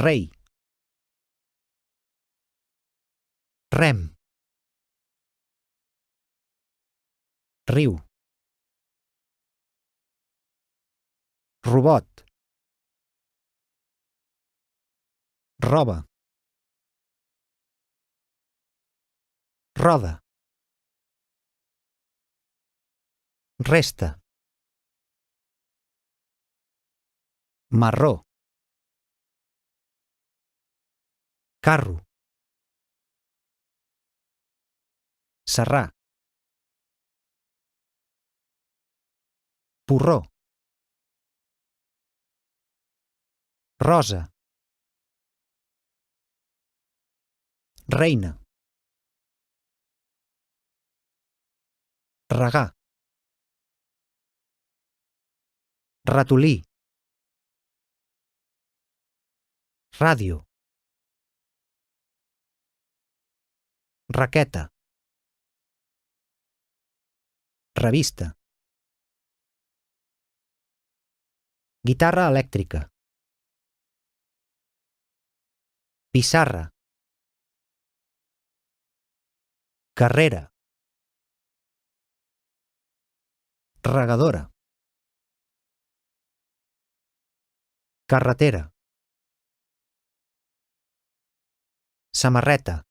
Rei. Rem. Riu. Robot. Roba. Roda. Resta. Marró. Carro. Serrà. Porró. Rosa. Reina. Regar. Ratolí. Ràdio. Raqueta. Revista. Guitarra elèctrica. Pissarra. Carrera. Regadora. Carretera. Samarreta.